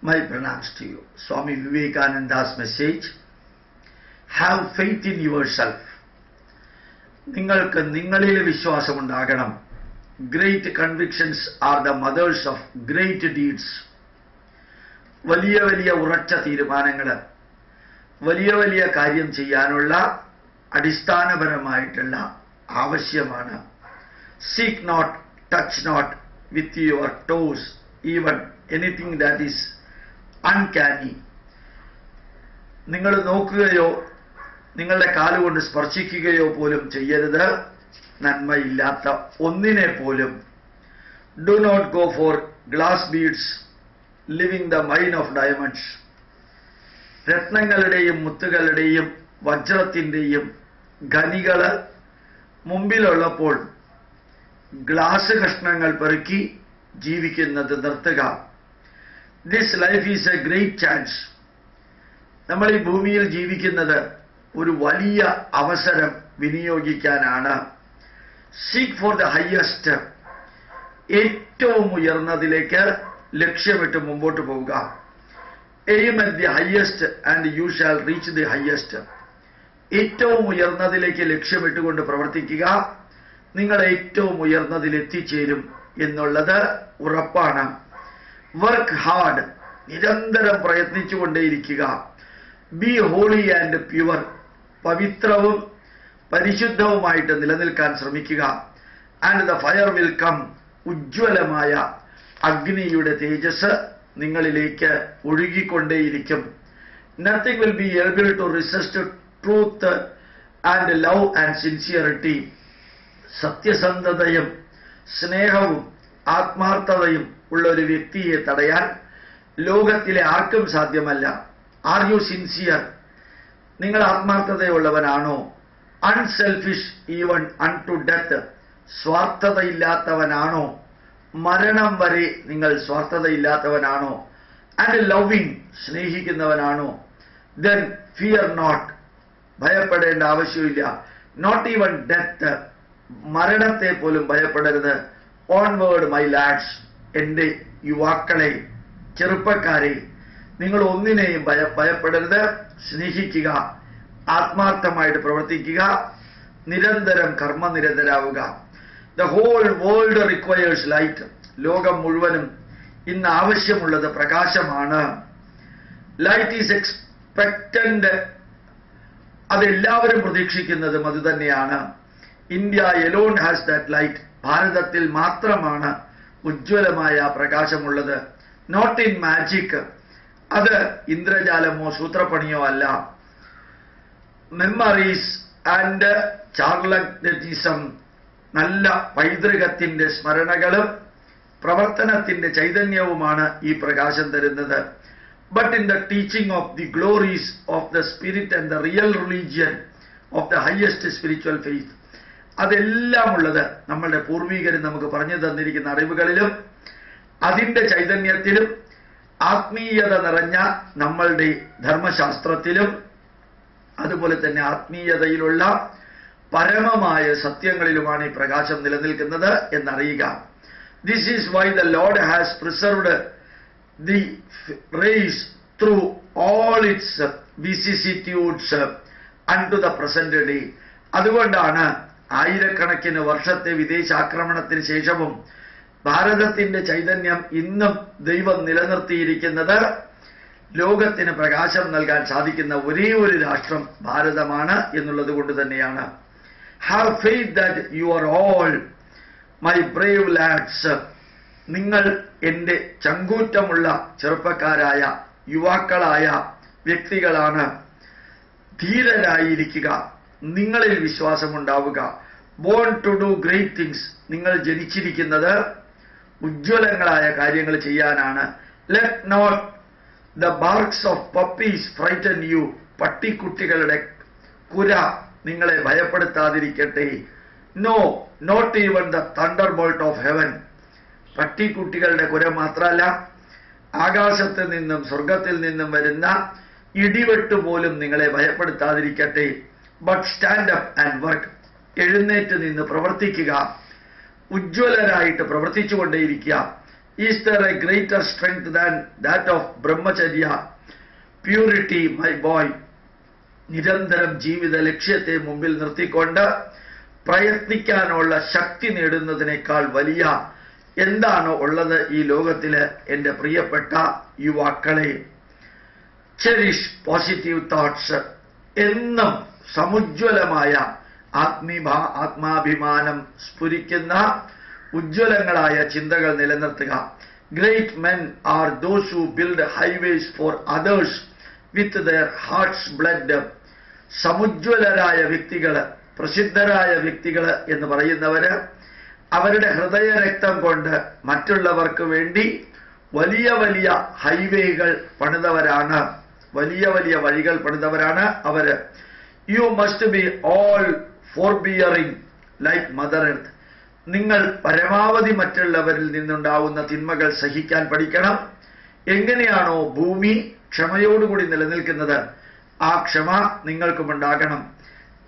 My pranams to you. Swami Vivekananda's message, have faith in yourself. നിങ്ങൾക്ക് നിങ്ങളിൽ വിശ്വാസമുണ്ടാകണം. Great convictions are the mothers of great deeds. വലിയ വലിയ ഉറച്ച തീരുമാനങ്ങൾ, വലിയ വലിയ കാര്യം ചെയ്യാനുള്ള അടിസ്ഥാനപരമായിട്ടുള്ള ആവശ്യമാണ്. Seek not, touch not with your toes even anything that is uncanny. നിങ്ങൾ നോക്കുകയോ നിങ്ങളുടെ കാലുകൊണ്ട് സ്പർശിക്കുകയോ പോലും ചെയ്യരുത് നന്മയില്ലാത്ത ഒന്നിനെ പോലും. Do not go for glass beads living the mine of diamonds. രത്നങ്ങളുടെയും മുത്തുകളുടെയും വജ്രത്തിൻ്റെയും ഖനികൾ മുമ്പിലുള്ളപ്പോൾ ഗ്ലാസ് കഷ്ണങ്ങൾ പെറുക്കി ജീവിക്കുന്നത് നിർത്തുക. This life is a great chance. നമ്മൾ ഈ ഭൂമിയിൽ ജീവിക്കുന്നത് ഒരു വലിയ അവസരം വിനിയോഗിക്കാനാണ്. Seek for the highest. ഏറ്റവും ഉയർന്നതിലേക്ക് ലക്ഷ്യമിട്ട് മുമ്പോട്ട് പോവുക. Aim at the highest and you shall reach the highest. ഏറ്റവും ഉയർന്നതിലേക്ക് ലക്ഷ്യമിട്ടുകൊണ്ട് പ്രവർത്തിക്കുക. നിങ്ങൾ ഏറ്റവും ഉയർന്നതിൽ എത്തിച്ചേരും എന്നുള്ളത് ഉറപ്പാണ്. Work hard. നിരന്തരം പ്രയത്നിച്ചുകൊണ്ടേയിരിക്കുക. Be holy and pure. പവിത്രവും പരിശുദ്ധവുമായിട്ട് നിലനിൽക്കാൻ ശ്രമിക്കുക. And the fire will come. ഉജ്ജ്വലമായ അഗ്നിയുടെ തേജസ് നിങ്ങളിലേക്ക് ഒഴുകിക്കൊണ്ടേയിരിക്കും. Nothing will be able to resist truth and love and sincerity. സത്യസന്ധതയും സ്നേഹവും ആത്മാർത്ഥതയും ഉള്ള ഒരു വ്യക്തിയെ തടയാൻ ലോകത്തിലെ ആർക്കും സാധ്യമല്ല. Are you sincere? നിങ്ങൾ ആത്മാർത്ഥതയുള്ളവനാണോ? Unselfish even unto death. സ്വാർത്ഥതയില്ലാത്തവനാണോ? മരണം വരെ നിങ്ങൾ സ്വാർത്ഥതയില്ലാത്തവനാണോ? And loving. സ്നേഹിക്കുന്നവനാണോ? Then fear not. ഭയപ്പെടേണ്ട ആവശ്യമില്ല. Not even death. മരണത്തെ പോലും ഭയപ്പെടരുത്. Onward my lads. എൻ്റെ യുവാക്കളെ, ചെറുപ്പക്കാരെ, നിങ്ങൾ ഒന്നിനെയും ഭയപ്പെടരുത്. സ്നേഹിക്കുക, ആത്മാർത്ഥമായിട്ട് പ്രവർത്തിക്കുക, നിരന്തരം കർമ്മനിരതരാവുക. The whole world requires light. ലോകം മുഴുവനും ഇന്ന് ആവശ്യമുള്ളത് പ്രകാശമാണ്. Light is expectant. അതെല്ലാവരും പ്രതീക്ഷിക്കുന്നതും അതുതന്നെയാണ്. India alone has that light. ഭാരതത്തിൽ മാത്രമാണ് ഉജ്ജ്വലമായ പ്രകാശമുള്ളത്. Not in magic. അത് ഇന്ദ്രജാലമോ സൂത്രപ്പണിയോ അല്ല. Memories and charlatanism. നല്ല പൈതൃകത്തിന്റെ സ്മരണകളും പ്രവർത്തനത്തിന്റെ ചൈതന്യവുമാണ് ഈ പ്രകാശം തരുന്നത്. But in the teaching of the glories of the spirit and the real religion of the highest spiritual faith. അതെല്ലാം ഉള്ളത് നമ്മളുടെ പൂർവികർ നമുക്ക് പറഞ്ഞു തന്നിരിക്കുന്ന അറിവുകളിലും അതിൻ്റെ ചൈതന്യത്തിലും ആത്മീയത നിറഞ്ഞ നമ്മളുടെ ധർമ്മശാസ്ത്രത്തിലും അതുപോലെ തന്നെ ആത്മീയതയിലുള്ള പരമമായ സത്യങ്ങളിലുമാണ് ഈ പ്രകാശം നിലനിൽക്കുന്നത് എന്നറിയുക. This is why the Lord has preserved the race through all its vicissitudes unto the present day. അതുകൊണ്ടാണ് ആയിരക്കണക്കിന് വർഷത്തെ വിദേശാക്രമണത്തിന് ശേഷവും ഭാരതത്തിന്റെ ചൈതന്യം ഇന്നും ദൈവം നിലനിർത്തിയിരിക്കുന്നത്. ലോകത്തിന് പ്രകാശം നൽകാൻ സാധിക്കുന്ന ഒരേ ഒരു രാഷ്ട്രം ഭാരതമാണ് എന്നുള്ളത് കൊണ്ട് തന്നെയാണ്. Have faith that you are all my brave lads. നിങ്ങൾ എൻ്റെ ചങ്കൂറ്റമുള്ള ചെറുപ്പക്കാരായ യുവാക്കളായ വ്യക്തികളാണ്. ധീരരായിരിക്കുക. നിങ്ങളിൽ വിശ്വാസമുണ്ടാവുക. Born to do great things. നിങ്ങൾ ജനിച്ചിരിക്കുന്നത് ഉജ്ജ്വലങ്ങളായ കാര്യങ്ങൾ ചെയ്യാനാണ്. Let not the barks of puppies frighten you. പട്ടിക്കുട്ടികളുടെ കുര നിങ്ങളെ ഭയപ്പെടുത്താതിരിക്കട്ടെ. No, not even the thunderbolt of heaven. പട്ടിക്കുട്ടികളുടെ കുര മാത്രമല്ല, ആകാശത്ത് നിന്നും സ്വർഗത്തിൽ നിന്നും വരുന്ന ഇടിവെട്ട് പോലും നിങ്ങളെ ഭയപ്പെടുത്താതിരിക്കട്ടെ. But stand up and work. എഴുന്നേറ്റ് നിന്ന് പ്രവർത്തിക്കുക. ഉജ്ജ്വലരായിട്ട് പ്രവർത്തിച്ചുകൊണ്ടേയിരിക്കുക. Is there a greater strength than that of brahmacharya? Purity, my boy. നിരന്തരം ജീവിത ലക്ഷ്യത്തെ മുമ്പിൽ നിർത്തിക്കൊണ്ട് പ്രയത്നിക്കാനുള്ള ശക്തി നേടുന്നതിനേക്കാൾ വലിയ എന്താണ് ഉള്ളത് ഈ ലോകത്തില്? എൻ്റെ പ്രിയപ്പെട്ട യുവാക്കളെ, ചെറിഷ് പോസിറ്റീവ് തോട്ട്സ്. എന്നും സമുജ്വലമായ ആത്മാഭിമാനം സ്ഫുരിക്കുന്ന ഉജ്ജ്വലങ്ങളായ ചിന്തകൾ നിലനിർത്തുക. Great men are those who build highways for others with their hearts blood. സമുജ്വലരായ വ്യക്തികള്, പ്രസിദ്ധരായ വ്യക്തികള് എന്ന് പറയുന്നവര് അവരുടെ ഹൃദയരക്തം കൊണ്ട് മറ്റുള്ളവർക്ക് വേണ്ടി വലിയ വലിയ ഹൈവേകൾ പണിതവരാണ്, വലിയ വലിയ വഴികൾ പണിതവരാണ് അവര്. You must be all forbearing like Mother Earth. നിങ്ങൾ പരമാവധി മറ്റുള്ളവരിൽ നിന്നുണ്ടാവുന്ന തിന്മകൾ സഹിക്കാൻ പഠിക്കണം. എങ്ങനെയാണോ ഭൂമി ക്ഷമയോടുകൂടി നിലനിൽക്കുന്നത്, ആ ക്ഷമ നിങ്ങൾക്കുമുണ്ടാകണം.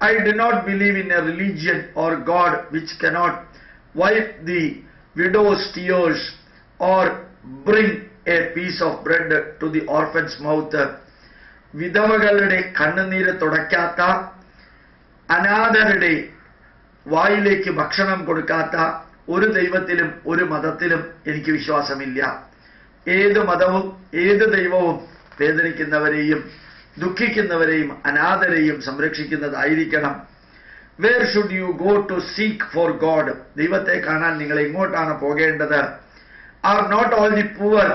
I do not believe in a religion or God which cannot wipe the widow's tears or bring a piece of bread to the orphan's mouth. വിധവകളുടെ കണ്ണുനീര് തുടയ്ക്കാത്ത, അനാഥരുടെ വായിലേക്ക് ഭക്ഷണം കൊടുക്കാത്ത ഒരു ദൈവത്തിലും ഒരു മതത്തിലും എനിക്ക് വിശ്വാസമില്ല. ഏത് മതവും ഏത് ദൈവവും വേദനിക്കുന്നവരെയും ദുഃഖിക്കുന്നവരെയും അനാഥരെയും സംരക്ഷിക്കുന്നതായിരിക്കണം. Where should you go to seek for God? ദൈവത്തെ കാണാൻ നിങ്ങൾ എങ്ങോട്ടാണ് പോകേണ്ടത്? Are not all the poor,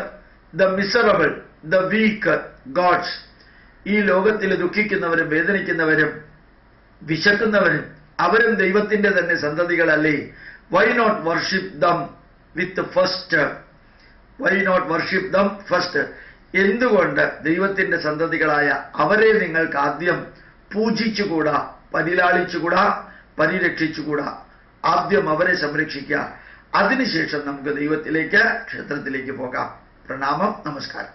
the miserable, the weak gods? ഈ ലോകത്തിൽ ദുഃഖിക്കുന്നവരും വേദനിക്കുന്നവരും വിശക്കുന്നവരും അവരും ദൈവത്തിന്റെ തന്നെ സന്തതികളല്ലേ? Why not worship them with first? Why not worship them first? എന്തുകൊണ്ട് ദൈവത്തിന്റെ സന്തതികളായ അവരെ നിങ്ങൾക്ക് ആദ്യം പൂജിച്ചുകൂടാ, പരിലാളിച്ചുകൂടാ, പരിരക്ഷിച്ചുകൂടാ? ആദ്യം അവരെ സംരക്ഷിക്കുക, അതിനുശേഷം നമുക്ക് ദൈവത്തിലേക്ക്, ക്ഷേത്രത്തിലേക്ക് പോകാം. പ്രണാമം, നമസ്കാരം.